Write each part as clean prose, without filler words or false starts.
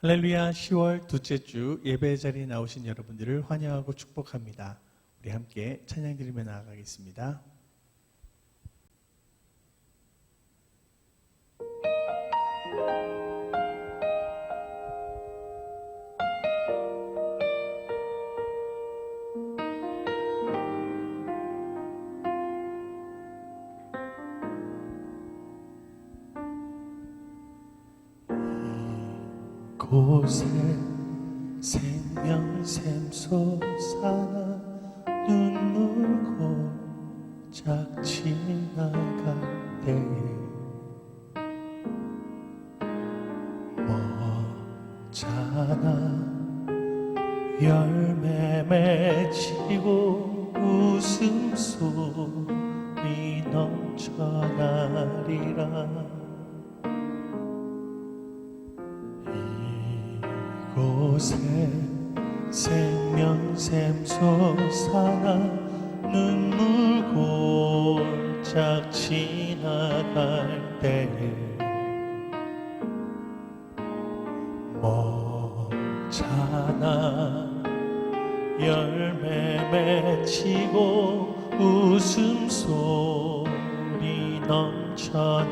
할렐루야. 10월 둘째 주 예배 자리에 나오신 여러분들을 환영하고 축복합니다. 우리 함께 찬양 드리며 나아가겠습니다. 곳에 생명샘 솟아나 눈물 고작 지나갈 때에 머잖아 열매 맺히고 웃음소리 넘쳐나리라. 곳에 생명샘 솟아나 눈물 골짝 지나갈 때에 머잖아 열매 맺히고 웃음소리 넘쳐나리라.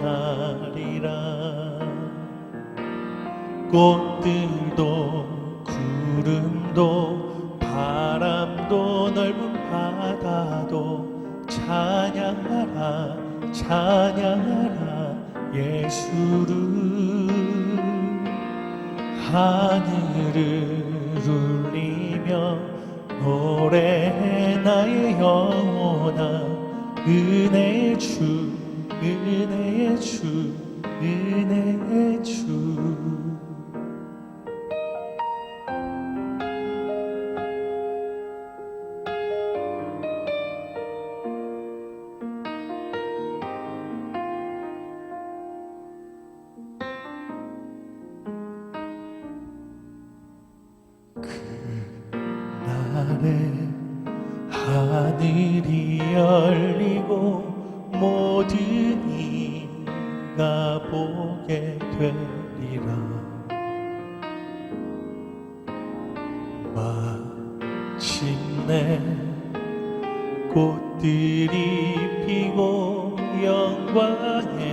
꽃들도 구름도 바람도 넓은 바다도 찬양하라 찬양하라 예수를. 하늘을 울리며 노래해 나의 영혼아 은혜의 주 은혜의 주 은혜의 주. 그날에 하늘이 열리고 모든 이가 보게 되리라. 마침내 꽃들이 피고 영광의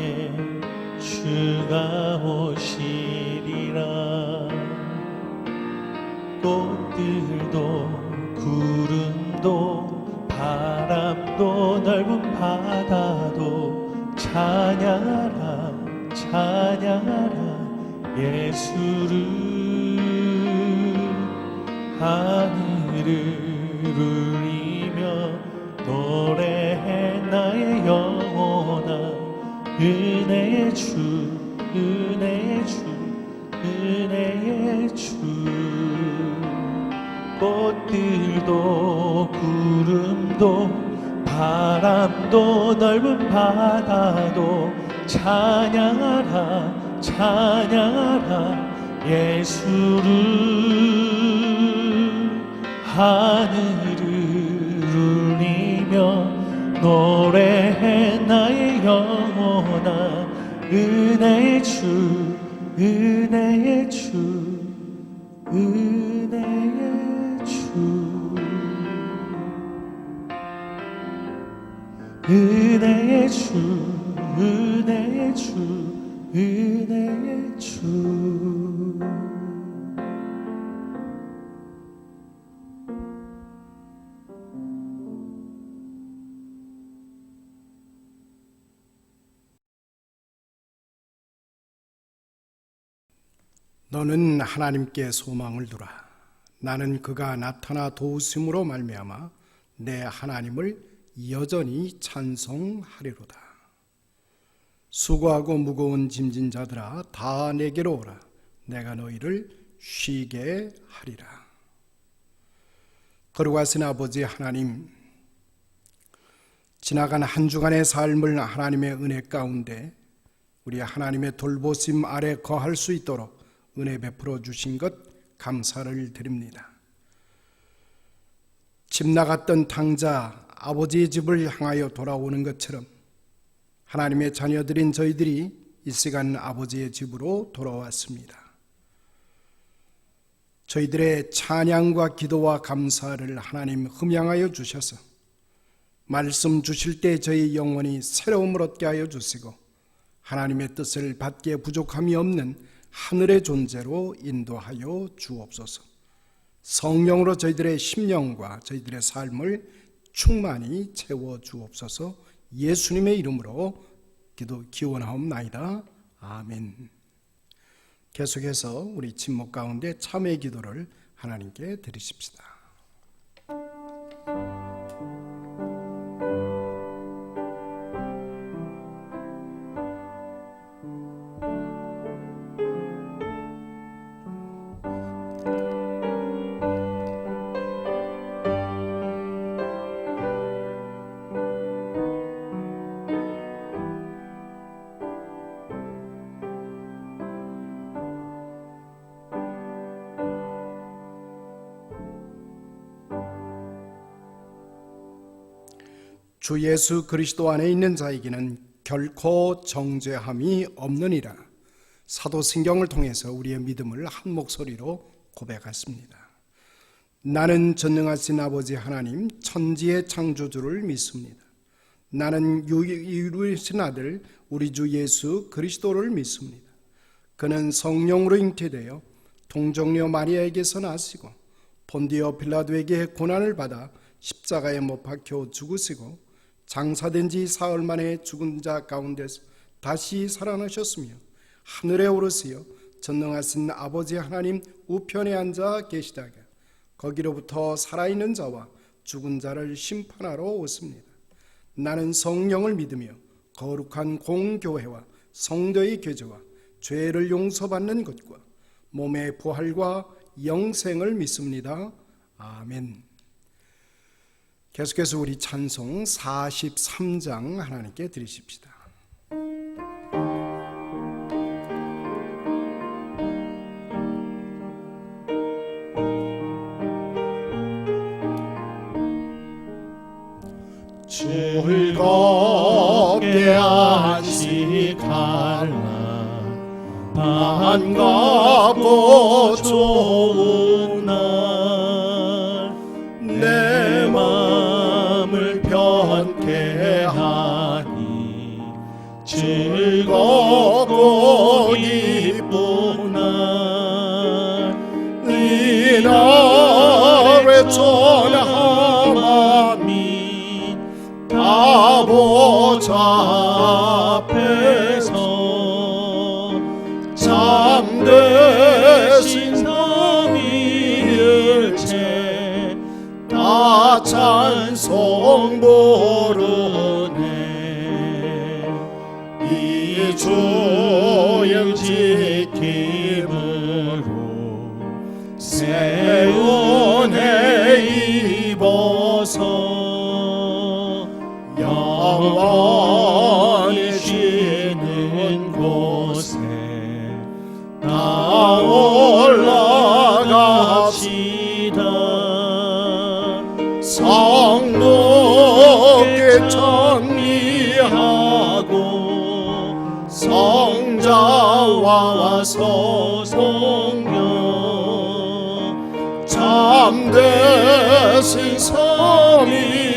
주가 오시리라. 꽃들도 구름도 바람도 넓은 바다도 찬양하라 찬양하라 예수를. 하늘을 울리며 노래해 나의 영혼아 은혜의 주 은혜의 주 은혜의 주. 꽃들도 구름도 바람도 넓은 바다도 찬양하라 찬양하라 예수를. 하늘을 울리며 노래해 나의 영혼아 은혜의 주 은혜의 주 은혜의 주. 은혜의 주 은혜의 주 은혜의 주. 너는 하나님께 소망을 두라. 나는 그가 나타나 도우심으로 말미암아 내 하나님을 여전히 찬송하리로다. 수고하고 무거운 짐진 자들아 다 내게로 오라. 내가 너희를 쉬게 하리라. 거룩하신 아버지 하나님, 지나간 한 주간의 삶을 하나님의 은혜 가운데 우리 하나님의 돌보심 아래 거할 수 있도록 은혜 베풀어 주신 것 감사를 드립니다. 집 나갔던 탕자 아버지의 집을 향하여 돌아오는 것처럼 하나님의 자녀들인 저희들이 이 시간 아버지의 집으로 돌아왔습니다. 저희들의 찬양과 기도와 감사를 하나님 흠양하여 주셔서 말씀 주실 때 저희 영혼이 새로움을 얻게 하여 주시고 하나님의 뜻을 받기에 부족함이 없는 하늘의 존재로 인도하여 주옵소서. 성령으로 저희들의 심령과 저희들의 삶을 충만히 채워 주옵소서. 예수님의 이름으로 기원하옵나이다. 아멘. 계속해서 우리 침묵 가운데 참회 기도를 하나님께 드리십시다. 주 예수 그리스도 안에 있는 자에게는 결코 정죄함이 없느니라. 사도신경을 통해서 우리의 믿음을 한 목소리로 고백했습니다. 나는 전능하신 아버지 하나님 천지의 창조주를 믿습니다. 나는 유일신 아들 우리 주 예수 그리스도를 믿습니다. 그는 성령으로 잉태되어 동정녀 마리아에게서 나시고 본디오 빌라도에게 고난을 받아 십자가에 못 박혀 죽으시고 장사된 지 사흘 만에 죽은 자 가운데서 다시 살아나셨으며 하늘에 오르시어 전능하신 아버지 하나님 우편에 앉아 계시다가 거기로부터 살아있는 자와 죽은 자를 심판하러 오십니다. 나는 성령을 믿으며 거룩한 공교회와 성도의 교제와 죄를 용서받는 것과 몸의 부활과 영생을 믿습니다. 아멘. 계속해서 우리 찬송 43장 하나님께 드리십시다. 즐겁게 안식하라 반갑고 좋은 날 내 마음을 편케 하니 즐겁고 기쁜 날 이 날의 전함이 아버지 앞에서 참되신 삼위일체 다 찬송 부르네. 이 주의 지킴으로 새 은혜 입어서 영원히 쉬는 곳에 나 올라갑시다. 성도께 천미하고 성자와 소송녀 참되신 삼위일체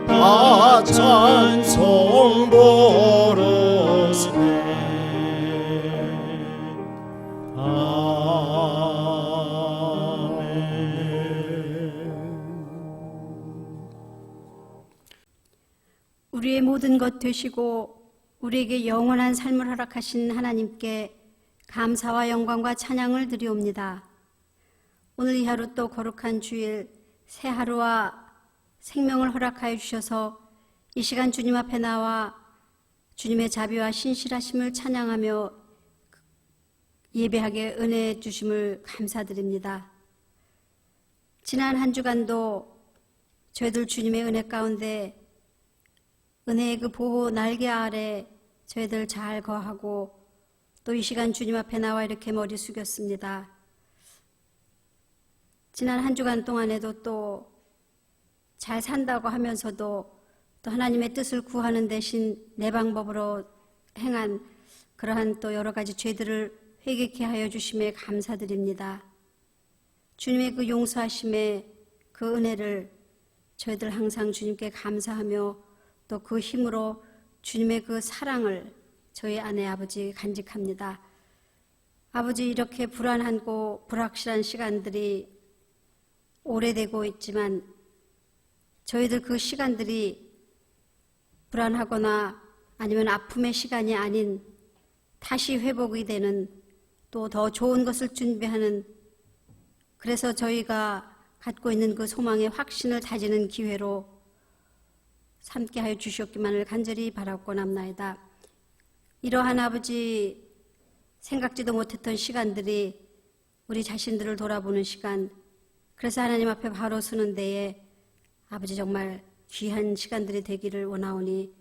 다 찬송 부르시네. 우리의 모든 것 되시고 우리에게 영원한 삶을 허락하신 하나님께 감사와 영광과 찬양을 드리옵니다. 오늘 이 하루 또 거룩한 주일 새 하루와 생명을 허락하여 주셔서 이 시간 주님 앞에 나와 주님의 자비와 신실하심을 찬양하며 예배하게 은혜 주심을 감사드립니다. 지난 한 주간도 저희들 주님의 은혜 가운데 은혜의 그 보호 날개 아래 저희들 잘 거하고 또 이 시간 주님 앞에 나와 이렇게 머리 숙였습니다. 지난 한 주간 동안에도 또 잘 산다고 하면서도 또 하나님의 뜻을 구하는 대신 내 방법으로 행한 그러한 또 여러 가지 죄들을 회개케 하여 주심에 감사드립니다. 주님의 그 용서하심의 그 은혜를 저희들 항상 주님께 감사하며 또 그 힘으로 주님의 그 사랑을 저희 안에 아버지 간직합니다. 아버지, 이렇게 불안하고 불확실한 시간들이 오래되고 있지만 저희들 그 시간들이 불안하거나 아니면 아픔의 시간이 아닌 다시 회복이 되는 또 더 좋은 것을 준비하는, 그래서 저희가 갖고 있는 그 소망의 확신을 다지는 기회로 삼게 하여 주시옵기만을 간절히 바라옵고남나이다. 이러한 아버지 생각지도 못했던 시간들이 우리 자신들을 돌아보는 시간, 그래서 하나님 앞에 바로 서는 데에 아버지 정말 귀한 시간들이 되기를 원하오니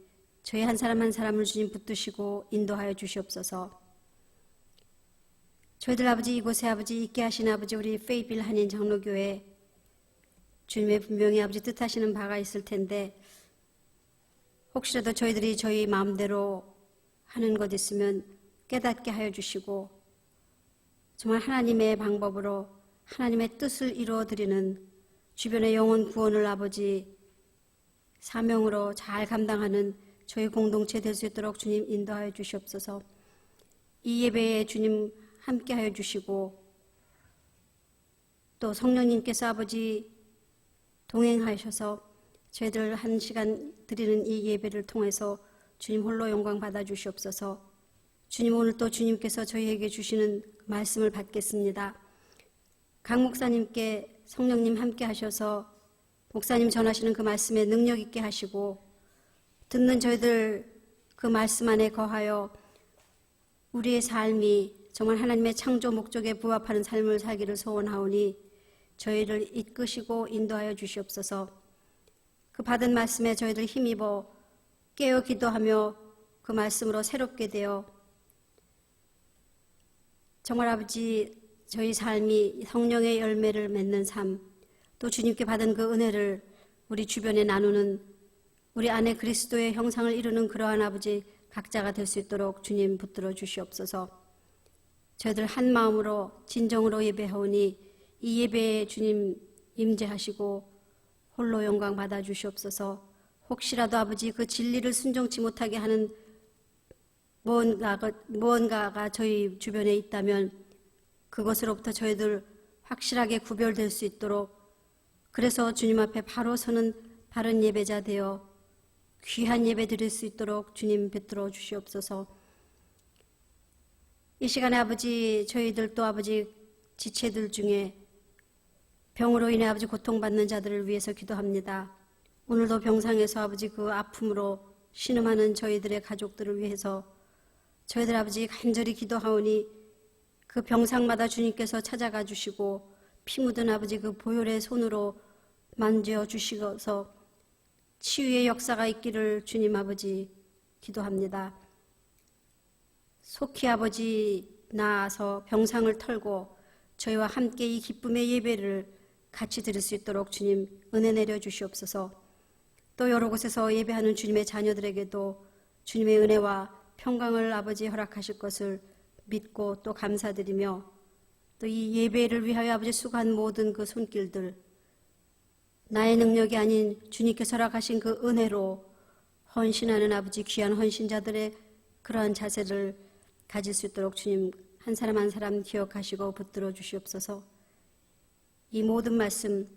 저희 한 사람 한 사람을 주님 붙드시고 인도하여 주시옵소서. 저희들 아버지 이곳에 아버지 있게 하신 아버지 우리 페이빌 한인 장로교회 주님의 분명히 아버지 뜻하시는 바가 있을 텐데 혹시라도 저희들이 저희 마음대로 하는 것 있으면 깨닫게 하여 주시고 정말 하나님의 방법으로 하나님의 뜻을 이루어드리는 주변의 영혼 구원을 아버지 사명으로 잘 감당하는 저희 공동체 될 수 있도록 주님 인도하여 주시옵소서. 이 예배에 주님 함께하여 주시고 또 성령님께서 아버지 동행하셔서 저희들 한 시간 드리는 이 예배를 통해서 주님 홀로 영광 받아 주시옵소서. 주님, 오늘 또 주님께서 저희에게 주시는 말씀을 받겠습니다. 강 목사님께 성령님 함께 하셔서 목사님 전하시는 그 말씀에 능력 있게 하시고 듣는 저희들 그 말씀 안에 거하여 우리의 삶이 정말 하나님의 창조 목적에 부합하는 삶을 살기를 소원하오니 저희를 이끄시고 인도하여 주시옵소서. 그 받은 말씀에 저희들 힘입어 깨어 기도하며 그 말씀으로 새롭게 되어 정말 아버지 저희 삶이 성령의 열매를 맺는 삶, 또 주님께 받은 그 은혜를 우리 주변에 나누는 우리 안에 그리스도의 형상을 이루는 그러한 아버지 각자가 될 수 있도록 주님 붙들어 주시옵소서. 저희들 한 마음으로 진정으로 예배하오니 이 예배에 주님 임재하시고 홀로 영광 받아 주시옵소서. 혹시라도 아버지 그 진리를 순종치 못하게 하는 무언가가 저희 주변에 있다면 그것으로부터 저희들 확실하게 구별될 수 있도록, 그래서 주님 앞에 바로 서는 바른 예배자 되어 귀한 예배 드릴 수 있도록 주님 붙들어 주시옵소서. 이 시간에 아버지 저희들도 아버지 지체들 중에 병으로 인해 아버지 고통받는 자들을 위해서 기도합니다. 오늘도 병상에서 아버지 그 아픔으로 신음하는 저희들의 가족들을 위해서 저희들 아버지 간절히 기도하오니 그 병상마다 주님께서 찾아가 주시고 피 묻은 아버지 그 보혈의 손으로 만져 주시어서 치유의 역사가 있기를 주님 아버지 기도합니다. 속히 아버지 나아서 병상을 털고 저희와 함께 이 기쁨의 예배를 같이 드릴 수 있도록 주님 은혜 내려 주시옵소서. 또 여러 곳에서 예배하는 주님의 자녀들에게도 주님의 은혜와 평강을 아버지 허락하실 것을 믿고 또 감사드리며 또 이 예배를 위하여 아버지 수고한 모든 그 손길들 나의 능력이 아닌 주님께서 허락하신 그 은혜로 헌신하는 아버지 귀한 헌신자들의 그러한 자세를 가질 수 있도록 주님 한 사람 한 사람 기억하시고 붙들어 주시옵소서. 이 모든 말씀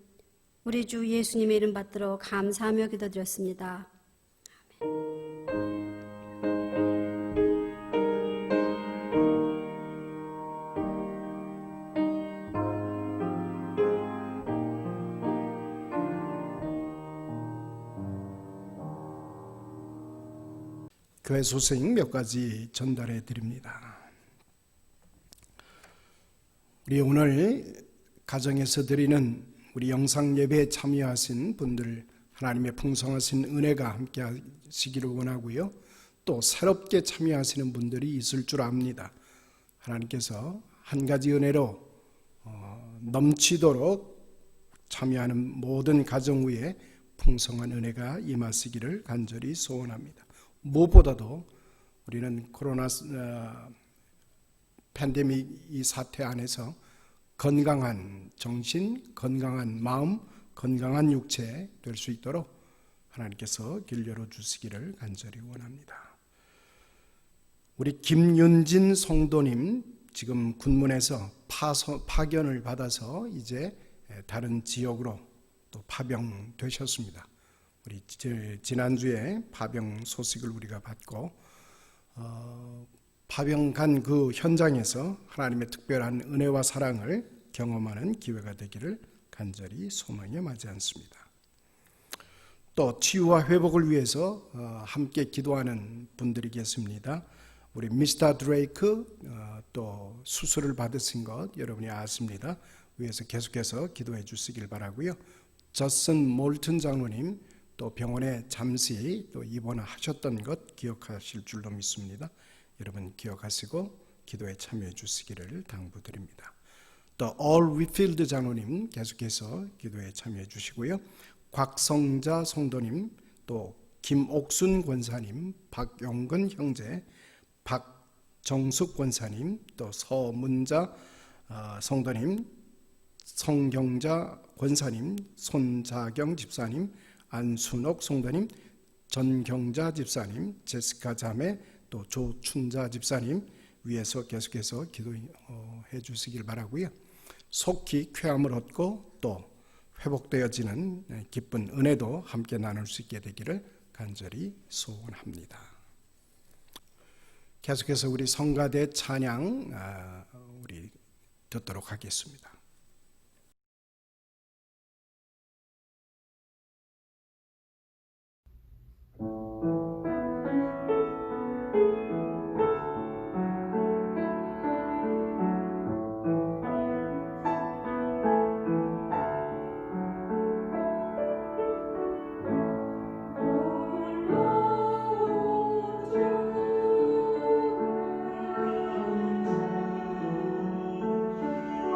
우리 주 예수님의 이름 받들어 감사하며 기도드렸습니다. 교회 소식 몇 가지 전달해 드립니다. 우리 오늘 가정에서 드리는 우리 영상 예배에 참여하신 분들 하나님의 풍성하신 은혜가 함께 하시기를 원하고요. 또 새롭게 참여하시는 분들이 있을 줄 압니다. 하나님께서 한 가지 은혜로 넘치도록 참여하는 모든 가정 위에 풍성한 은혜가 임하시기를 간절히 소원합니다. 무엇보다도 우리는 코로나 팬데믹 이 사태 안에서 건강한 정신, 건강한 마음, 건강한 육체 될 수 있도록 하나님께서 길 열어주시기를 간절히 원합니다. 우리 김윤진 성도님 지금 군문에서 파견을 받아서 이제 다른 지역으로 또 파병되셨습니다. 우리 지난주에 파병 소식을 우리가 받고 파병 간 그 현장에서 하나님의 특별한 은혜와 사랑을 경험하는 기회가 되기를 간절히 소망해 마지 않습니다. 또 치유와 회복을 위해서 함께 기도하는 분들이 계십니다. 우리 미스터 드레이크 또 수술을 받으신 것 여러분이 아십니다. 위에서 계속해서 기도해 주시길 바라고요. 저슨 몰튼 장로님 또 병원에 잠시 또 입원하셨던 것 기억하실 줄로 믿습니다. 여러분 기억하시고 기도에 참여해 주시기를 당부드립니다. 또 올 위필드 장로님 계속해서 기도에 참여해 주시고요. 곽성자 성도님, 또 김옥순 권사님, 박용근 형제, 박정숙 권사님, 또 서문자 성도님, 성경자 권사님, 손자경 집사님, 안순옥 성도님, 전경자 집사님, 제시카 자매, 또 조춘자 집사님 위에서 계속해서 기도해 주시길 바라고요. 속히 쾌함을 얻고 또 회복되어지는 기쁜 은혜도 함께 나눌 수 있게 되기를 간절히 소원합니다. 계속해서 우리 성가대 찬양 우리 듣도록 하겠습니다.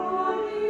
Glory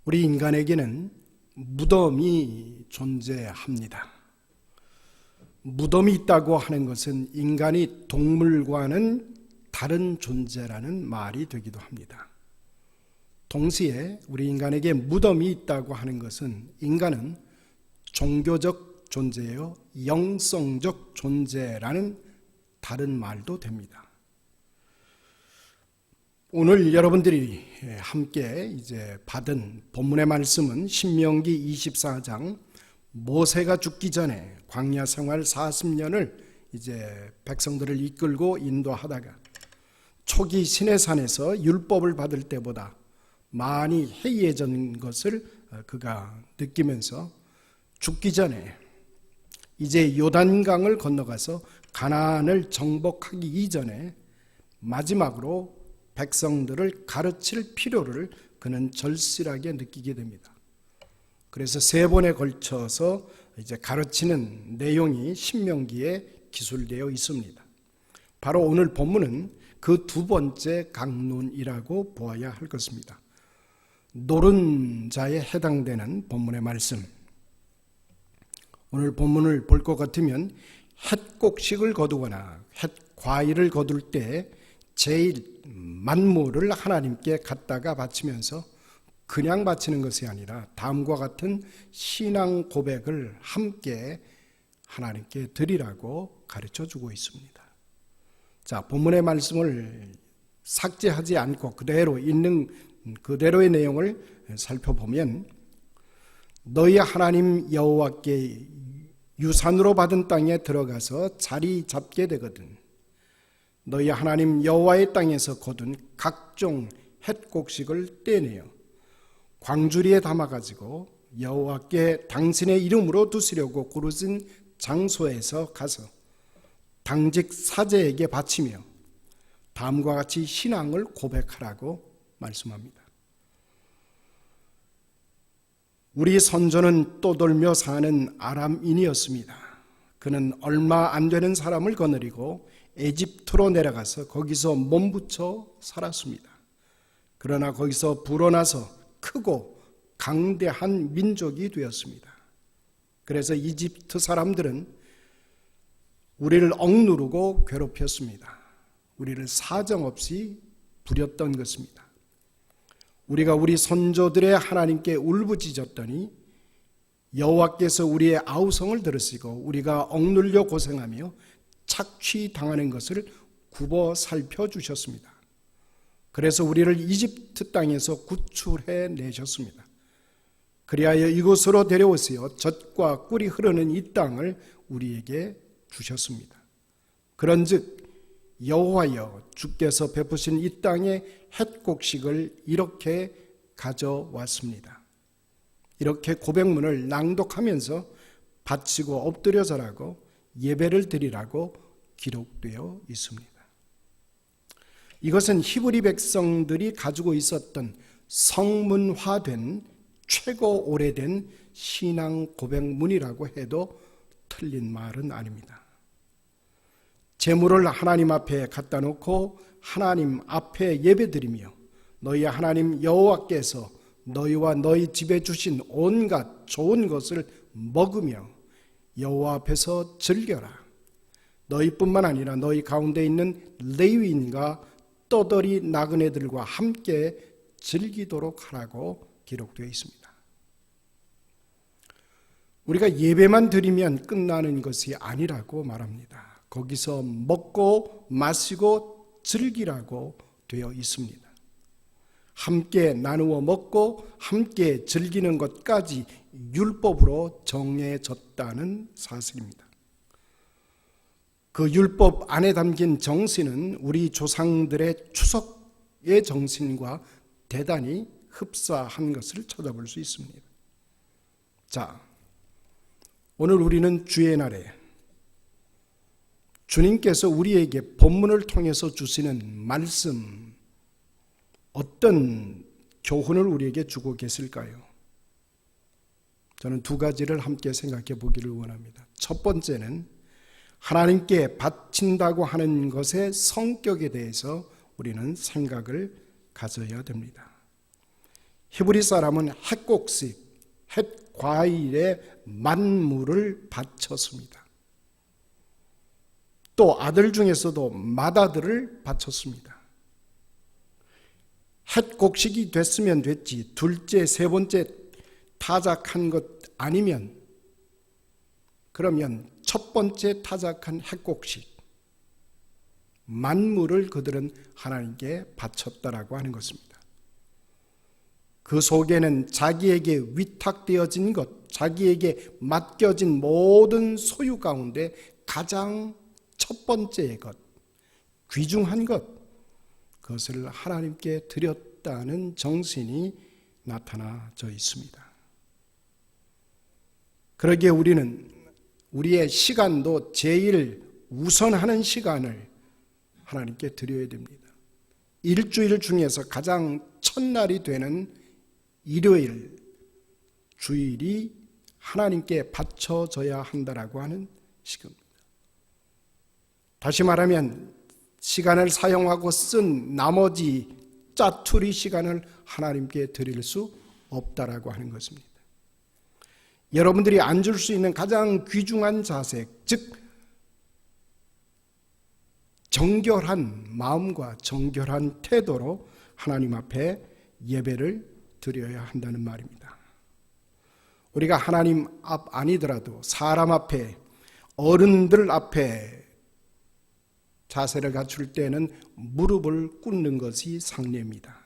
우리 인간에게는 무덤이 존재합니다. 무덤이 있다고 하는 것은 인간이 동물과는 다른 존재라는 말이 되기도 합니다. 동시에 우리 인간에게 무덤이 있다고 하는 것은 인간은 종교적 존재요, 영성적 존재라는 다른 말도 됩니다. 오늘 여러분들이 함께 이제 받은 본문의 말씀은 신명기 24장, 모세가 죽기 전에 광야 생활 40년을 이제 백성들을 이끌고 인도하다가 초기 시내산에서 율법을 받을 때보다 많이 해이해진 것을 그가 느끼면서 죽기 전에 이제 요단강을 건너가서 가나안을 정복하기 이전에 마지막으로 백성들을 가르칠 필요를 그는 절실하게 느끼게 됩니다. 그래서 3번에 걸쳐서 이제 가르치는 내용이 신명기에 기술되어 있습니다. 바로 오늘 본문은 그 2번째 강론이라고 보아야 할 것입니다. 노른자에 해당되는 본문의 말씀. 오늘 본문을 볼 것 같으면 햇곡식을 거두거나 햇과일을 거둘 때 제일 만물을 하나님께 갖다가 바치면서 그냥 바치는 것이 아니라 다음과 같은 신앙 고백을 함께 하나님께 드리라고 가르쳐주고 있습니다. 자, 본문의 말씀을 삭제하지 않고 그대로 있는 그대로의 내용을 살펴보면 너희 하나님 여호와께 유산으로 받은 땅에 들어가서 자리 잡게 되거든 너희 하나님 여호와의 땅에서 거둔 각종 햇곡식을 떼내어 광주리에 담아가지고 여호와께 당신의 이름으로 두시려고 고르신 장소에서 가서 당직 사제에게 바치며 다음과 같이 신앙을 고백하라고 말씀합니다. 우리 선조는 떠돌며 사는 아람인이었습니다. 그는 얼마 안 되는 사람을 거느리고 에집트로 내려가서 거기서 몸부쳐 살았습니다. 그러나 거기서 불어나서 크고 강대한 민족이 되었습니다. 그래서 이집트 사람들은 우리를 억누르고 괴롭혔습니다. 우리를 사정없이 부렸던 것입니다. 우리가 우리 선조들의 하나님께 울부짖었더니 여호와께서 우리의 아우성을 들으시고 우리가 억눌려 고생하며 착취당하는 것을 굽어 살펴주셨습니다. 그래서 우리를 이집트 땅에서 구출해 내셨습니다. 그리하여 이곳으로 데려오시어 젖과 꿀이 흐르는 이 땅을 우리에게 주셨습니다. 그런즉 여호와여 주께서 베푸신 이 땅의 햇곡식을 이렇게 가져왔습니다. 이렇게 고백문을 낭독하면서 바치고 엎드려 절하고 예배를 드리라고 기록되어 있습니다. 이것은 히브리 백성들이 가지고 있었던 성문화된 최고 오래된 신앙 고백문이라고 해도 틀린 말은 아닙니다. 제물을 하나님 앞에 갖다 놓고 하나님 앞에 예배드리며 너희 하나님 여호와께서 너희와 너희 집에 주신 온갖 좋은 것을 먹으며 여호와 앞에서 즐겨라. 너희뿐만 아니라 너희 가운데 있는 레위인과 떠돌이 나그네들과 함께 즐기도록 하라고 기록되어 있습니다. 우리가 예배만 드리면 끝나는 것이 아니라고 말합니다. 거기서 먹고 마시고 즐기라고 되어 있습니다. 함께 나누어 먹고 함께 즐기는 것까지 율법으로 정해졌다는 사실입니다. 그 율법 안에 담긴 정신은 우리 조상들의 추석의 정신과 대단히 흡사한 것을 찾아볼 수 있습니다. 자, 오늘 우리는 주의 날에 주님께서 우리에게 본문을 통해서 주시는 말씀, 어떤 교훈을 우리에게 주고 계실까요? 저는 2가지를 함께 생각해 보기를 원합니다. 첫 번째는 하나님께 바친다고 하는 것의 성격에 대해서 우리는 생각을 가져야 됩니다. 히브리 사람은 햇곡식, 햇과일에 만물을 바쳤습니다. 또 아들 중에서도 맏아들을 바쳤습니다. 햇곡식이 됐으면 됐지 둘째, 세 번째 타작한 것 아니면 그러면 첫 번째 타작한 햇곡식 만물을 그들은 하나님께 바쳤다라고 하는 것입니다. 그 속에는 자기에게 위탁되어진 것, 자기에게 맡겨진 모든 소유 가운데 가장 첫 번째의 것, 귀중한 것, 그것을 하나님께 드렸다는 정신이 나타나져 있습니다. 그러기에 우리는 우리의 시간도 제일 우선하는 시간을 하나님께 드려야 됩니다. 일주일 중에서 가장 첫날이 되는 일요일, 주일이 하나님께 바쳐져야 한다라고 하는 시간입니다. 다시 말하면 시간을 사용하고 쓴 나머지 짜투리 시간을 하나님께 드릴 수 없다라고 하는 것입니다. 여러분들이 앉을 수 있는 가장 귀중한 자세, 즉 정결한 마음과 정결한 태도로 하나님 앞에 예배를 드려야 한다는 말입니다. 우리가 하나님 앞 아니더라도 사람 앞에, 어른들 앞에 자세를 갖출 때는 무릎을 꿇는 것이 상례입니다.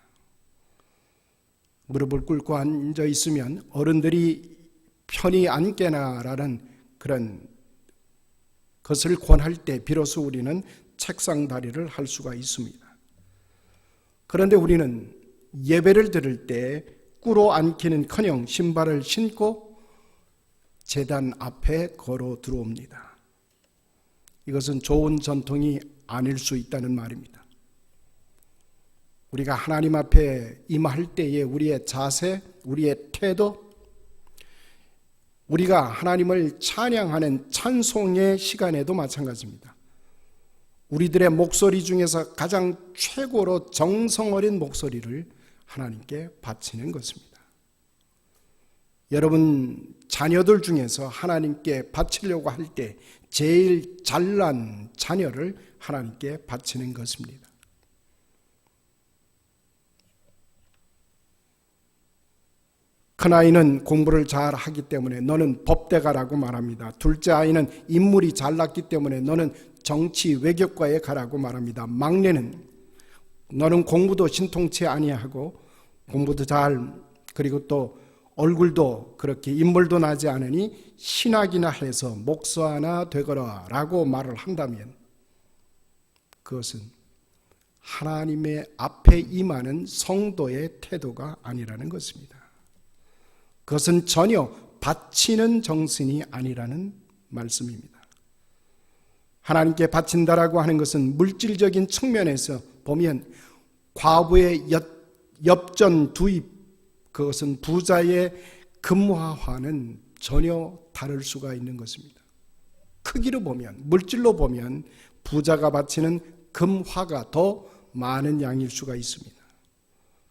무릎을 꿇고 앉아 있으면 어른들이 편히 앉게나라는 그런 것을 권할 때 비로소 우리는 책상 다리를 할 수가 있습니다. 그런데 우리는 예배를 드릴 때 꿇어 앉기는커녕 신발을 신고 제단 앞에 걸어 들어옵니다. 이것은 좋은 전통이 아닐 수 있다는 말입니다. 우리가 하나님 앞에 임할 때의 우리의 자세, 우리의 태도, 우리가 하나님을 찬양하는 찬송의 시간에도 마찬가지입니다. 우리들의 목소리 중에서 가장 최고로 정성 어린 목소리를 하나님께 바치는 것입니다. 여러분 자녀들 중에서 하나님께 바치려고 할 때 제일 잘난 자녀를 하나님께 바치는 것입니다. 큰아이는 공부를 잘 하기 때문에 너는 법대 가라고 말합니다. 둘째 아이는 인물이 잘났기 때문에 너는 정치 외교과에 가라고 말합니다. 막내는 너는 공부도 신통치 아니하고 공부도 잘, 그리고 또 얼굴도 그렇게 인물도 나지 않으니 신학이나 해서 목사나 되거라 라고 말을 한다면 그것은 하나님의 앞에 임하는 성도의 태도가 아니라는 것입니다. 그것은 전혀 바치는 정신이 아니라는 말씀입니다. 하나님께 바친다라고 하는 것은 물질적인 측면에서 보면 과부의 엽전 두입, 그것은 부자의 금화와는 전혀 다를 수가 있는 것입니다. 크기로 보면, 물질로 보면 부자가 바치는 금화가 더 많은 양일 수가 있습니다.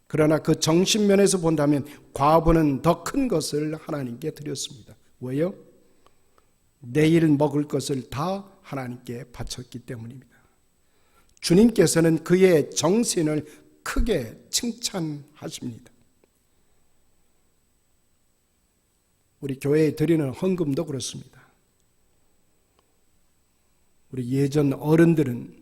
그러나 그 정신면에서 본다면 과부는 더 큰 것을 하나님께 드렸습니다. 왜요? 내일 먹을 것을 다 하나님께 바쳤기 때문입니다. 주님께서는 그의 정신을 크게 칭찬하십니다. 우리 교회에 드리는 헌금도 그렇습니다. 우리 예전 어른들은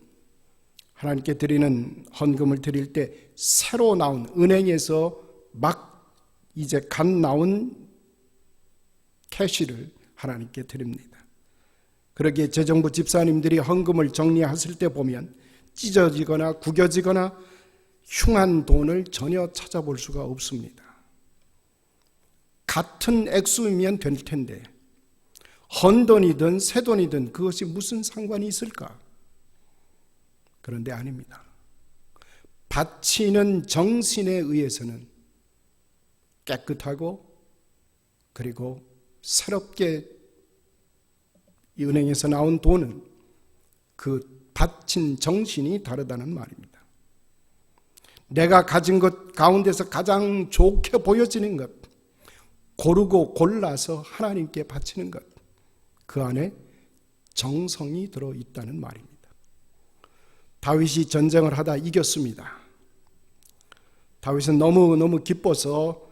하나님께 드리는 헌금을 드릴 때 새로 나온 은행에서 막 이제 갓 나온 캐시를 하나님께 드립니다. 그러기에 재정부 집사님들이 헌금을 정리하실 때 보면 찢어지거나 구겨지거나 흉한 돈을 전혀 찾아볼 수가 없습니다. 같은 액수이면 될 텐데 헌돈이든 새돈이든 그것이 무슨 상관이 있을까? 그런데 아닙니다. 바치는 정신에 의해서는 깨끗하고 그리고 새롭게 이 은행에서 나온 돈은 그 바친 정신이 다르다는 말입니다. 내가 가진 것 가운데서 가장 좋게 보여지는 것, 고르고 골라서 하나님께 바치는 것, 그 안에 정성이 들어있다는 말입니다. 다윗이 전쟁을 하다 이겼습니다. 다윗은 너무너무 기뻐서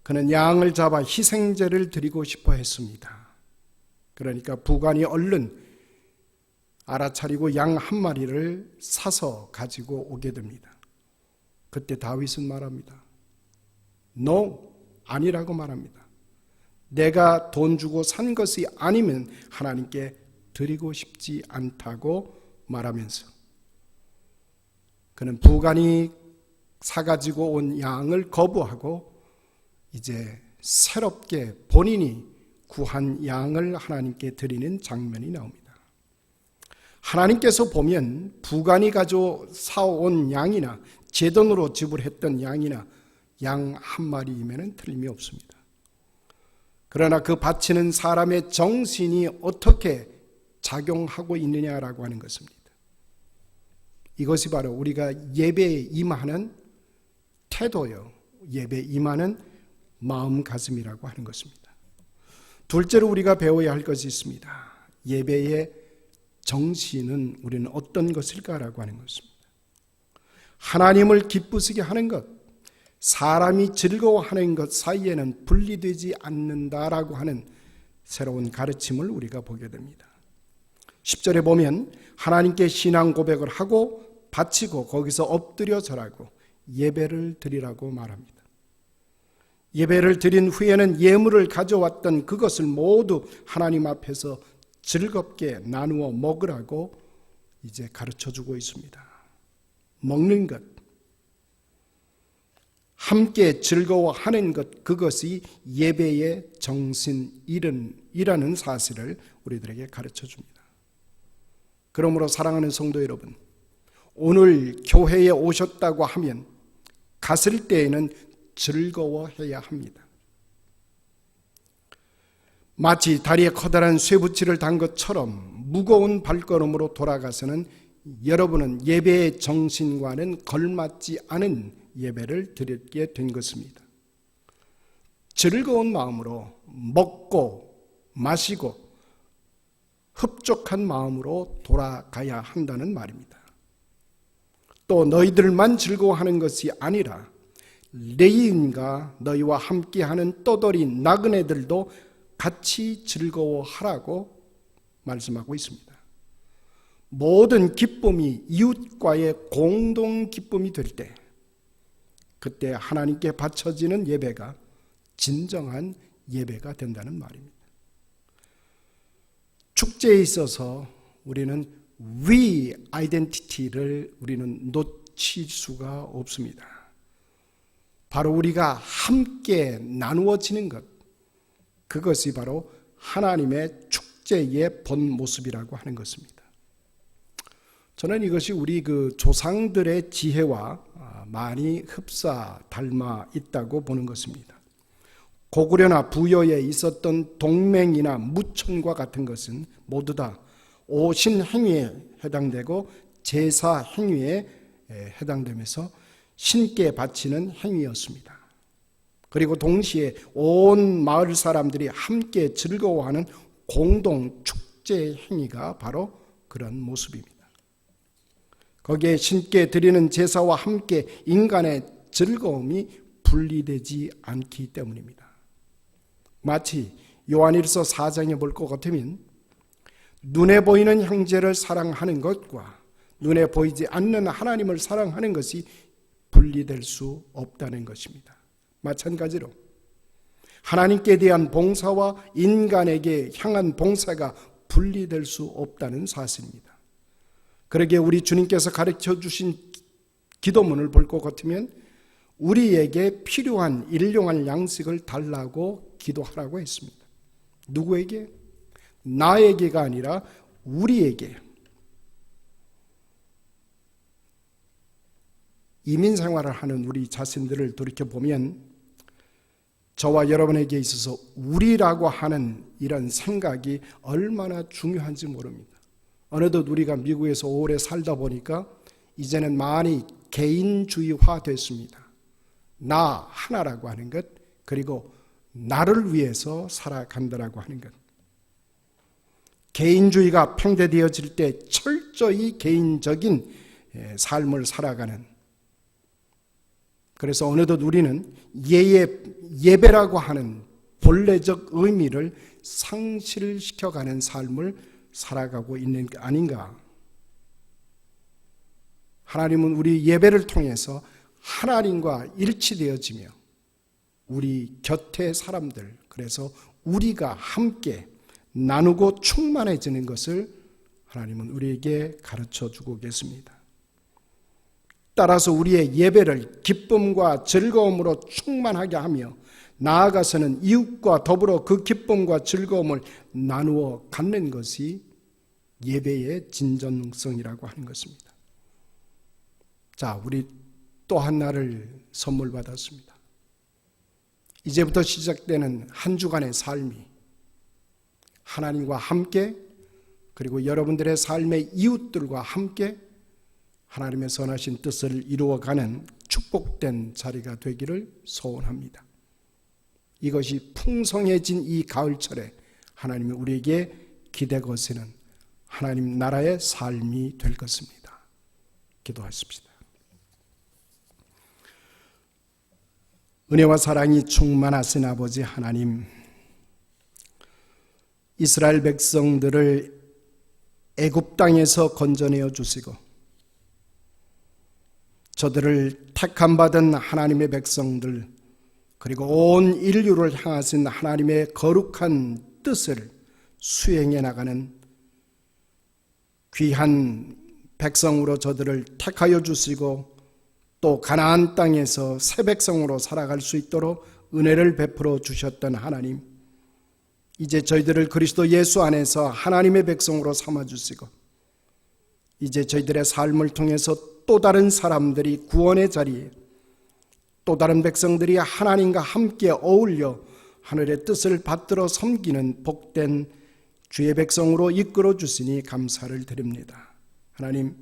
그는 양을 잡아 희생제를 드리고 싶어 했습니다. 그러니까 부관이 얼른 알아차리고 양 한 마리를 사서 가지고 오게 됩니다. 그때 다윗은 말합니다. No, 아니라고 말합니다. 내가 돈 주고 산 것이 아니면 하나님께 드리고 싶지 않다고 말하면서 그는 부관이 사가지고 온 양을 거부하고 이제 새롭게 본인이 구한 양을 하나님께 드리는 장면이 나옵니다. 하나님께서 보면 부관이 가져 사온 양이나 제 돈으로 지불했던 양이나 양 한 마리이면 틀림이 없습니다. 그러나 그 바치는 사람의 정신이 어떻게 작용하고 있느냐라고 하는 것입니다. 이것이 바로 우리가 예배에 임하는 태도요, 예배에 임하는 마음가짐이라고 하는 것입니다. 둘째로 우리가 배워야 할 것이 있습니다. 예배의 정신은 우리는 어떤 것일까라고 하는 것입니다. 하나님을 기쁘시게 하는 것, 사람이 즐거워하는 것 사이에는 분리되지 않는다라고 하는 새로운 가르침을 우리가 보게 됩니다. 10절에 보면 하나님께 신앙 고백을 하고 바치고 거기서 엎드려 절하고 예배를 드리라고 말합니다. 예배를 드린 후에는 예물을 가져왔던 그것을 모두 하나님 앞에서 즐겁게 나누어 먹으라고 이제 가르쳐주고 있습니다. 먹는 것, 함께 즐거워하는 것, 그것이 예배의 정신이라는 사실을 우리들에게 가르쳐줍니다. 그러므로 사랑하는 성도 여러분, 오늘 교회에 오셨다고 하면 갔을 때에는 즐거워해야 합니다. 마치 다리에 커다란 쇠붙이를 단 것처럼 무거운 발걸음으로 돌아가서는 여러분은 예배의 정신과는 걸맞지 않은 예배를 드리게 된 것입니다. 즐거운 마음으로 먹고 마시고 흡족한 마음으로 돌아가야 한다는 말입니다. 또 너희들만 즐거워하는 것이 아니라 레위인과 너희와 함께하는 떠돌이 나그네들도 같이 즐거워하라고 말씀하고 있습니다. 모든 기쁨이 이웃과의 공동 기쁨이 될 때, 그때 하나님께 바쳐지는 예배가 진정한 예배가 된다는 말입니다. 축제에 있어서 우리는 we identity를 우리는 놓칠 수가 없습니다. 바로 우리가 함께 나누어지는 것, 그것이 바로 하나님의 축제의 본 모습이라고 하는 것입니다. 저는 이것이 우리 그 조상들의 지혜와 많이 흡사 닮아 있다고 보는 것입니다. 고구려나 부여에 있었던 동맹이나 무천과 같은 것은 모두 다 오신행위에 해당되고 제사 행위에 해당되면서 신께 바치는 행위였습니다. 그리고 동시에 온 마을 사람들이 함께 즐거워하는 공동 축제 행위가 바로 그런 모습입니다. 거기에 신께 드리는 제사와 함께 인간의 즐거움이 분리되지 않기 때문입니다. 마치 요한일서 4장에 볼 것 같으면 눈에 보이는 형제를 사랑하는 것과 눈에 보이지 않는 하나님을 사랑하는 것이 분리될 수 없다는 것입니다. 마찬가지로 하나님께 대한 봉사와 인간에게 향한 봉사가 분리될 수 없다는 사실입니다. 그러기에 우리 주님께서 가르쳐 주신 기도문을 볼 것 같으면 우리에게 필요한 일용할 양식을 달라고 기도하라고 했습니다. 누구에게? 나에게가 아니라 우리에게. 이민 생활을 하는 우리 자신들을 돌이켜보면 저와 여러분에게 있어서 우리라고 하는 이런 생각이 얼마나 중요한지 모릅니다. 어느덧 우리가 미국에서 오래 살다 보니까 이제는 많이 개인주의화 됐습니다. 나 하나라고 하는 것, 그리고 나를 위해서 살아간다라고 하는 것. 개인주의가 팽배되어질 때 철저히 개인적인 삶을 살아가는, 그래서 어느덧 우리는 예배라고 하는 본래적 의미를 상실시켜가는 삶을 살아가고 있는 게 아닌가. 하나님은 우리 예배를 통해서 하나님과 일치되어지며 우리 곁의 사람들, 그래서 우리가 함께 나누고 충만해지는 것을 하나님은 우리에게 가르쳐 주고 계십니다. 따라서 우리의 예배를 기쁨과 즐거움으로 충만하게 하며 나아가서는 이웃과 더불어 그 기쁨과 즐거움을 나누어 갖는 것이 예배의 진정성이라고 하는 것입니다. 자, 우리 또 하나를 선물 받았습니다. 이제부터 시작되는 한 주간의 삶이 하나님과 함께, 그리고 여러분들의 삶의 이웃들과 함께 하나님의 선하신 뜻을 이루어가는 축복된 자리가 되기를 소원합니다. 이것이 풍성해진 이 가을철에 하나님이 우리에게 기대 거시는 하나님 나라의 삶이 될 것입니다. 기도하십시다. 은혜와 사랑이 충만하신 아버지 하나님, 이스라엘 백성들을 애굽 땅에서 건져내어 주시고 저들을 택함 받은 하나님의 백성들, 그리고 온 인류를 향하신 하나님의 거룩한 뜻을 수행해 나가는 귀한 백성으로 저들을 택하여 주시고 또 가나안 땅에서 새 백성으로 살아갈 수 있도록 은혜를 베풀어 주셨던 하나님, 이제 저희들을 그리스도 예수 안에서 하나님의 백성으로 삼아주시고 이제 저희들의 삶을 통해서 또 다른 사람들이 구원의 자리에, 또 다른 백성들이 하나님과 함께 어울려 하늘의 뜻을 받들어 섬기는 복된 주의 백성으로 이끌어 주시니 감사를 드립니다. 하나님,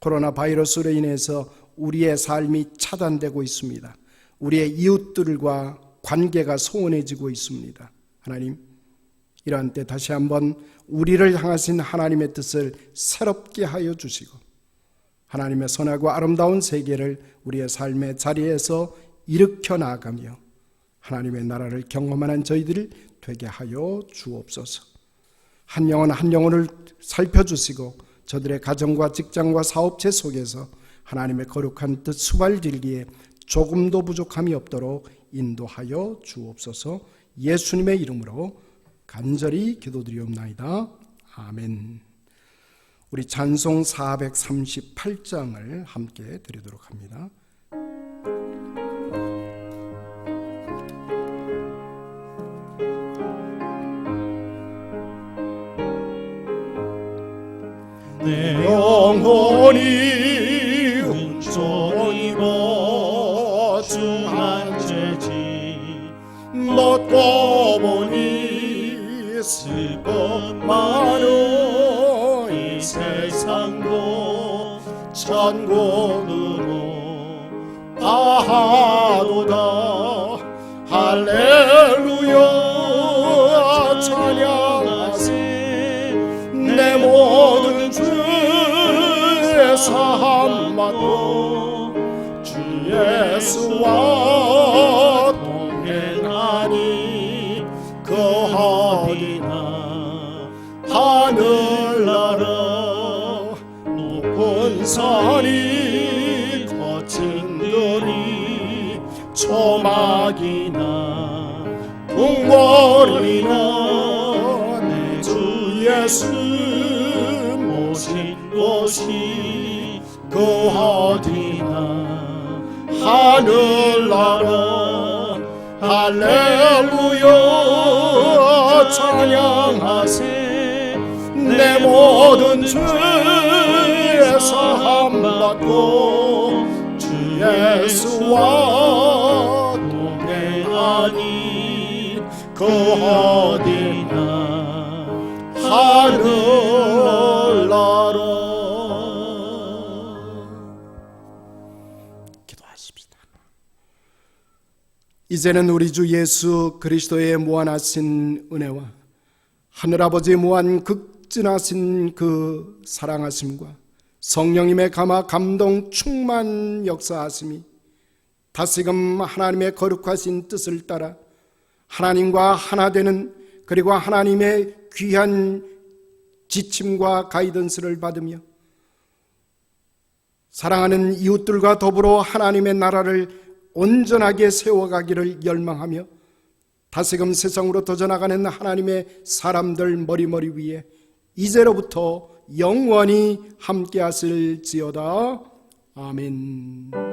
코로나 바이러스로 인해서 우리의 삶이 차단되고 있습니다. 우리의 이웃들과 관계가 소원해지고 있습니다. 하나님, 이러한 때 다시 한번 우리를 향하신 하나님의 뜻을 새롭게 하여 주시고 하나님의 선하고 아름다운 세계를 우리의 삶의 자리에서 일으켜 나가며 하나님의 나라를 경험하는 저희들이 되게 하여 주옵소서. 한 영혼 한 영혼을 살펴주시고 저들의 가정과 직장과 사업체 속에서 하나님의 거룩한 뜻 수발질기에 조금도 부족함이 없도록 인도하여 주옵소서. 예수님의 이름으로 간절히 기도드리옵나이다. 아멘. 우리 찬송 438장을 함께 드리도록 합니다. 내 영혼이 온전히 거주한 죄지 먹고 보니 슬픔 많은 이 세상도 천국으로 가하도다. 할렐루야 찬양하세. 내 모든 죄 사함 받고 주 예수와 동행하니 그 어디나 하늘나라 높은 산이 거친 들이 초막이나 궁궐이나 내 주 예수 모신 곳이 그 어디나 하늘나라. 할렐루야 찬양하세. 내 모든 죄 사함 받고 주 예수와 동행하니 그 어디나 하늘나라. 이제는 우리 주 예수 그리스도의 무한하신 은혜와 하늘아버지의 무한 극진하신 그 사랑하심과 성령님의 감화 감동 충만 역사하심이 다시금 하나님의 거룩하신 뜻을 따라 하나님과 하나 되는, 그리고 하나님의 귀한 지침과 가이던스를 받으며 사랑하는 이웃들과 더불어 하나님의 나라를 온전하게 세워가기를 열망하며 다시금 세상으로 도전나가는 하나님의 사람들 머리 위에 이제로부터 영원히 함께 하실지어다. 아멘.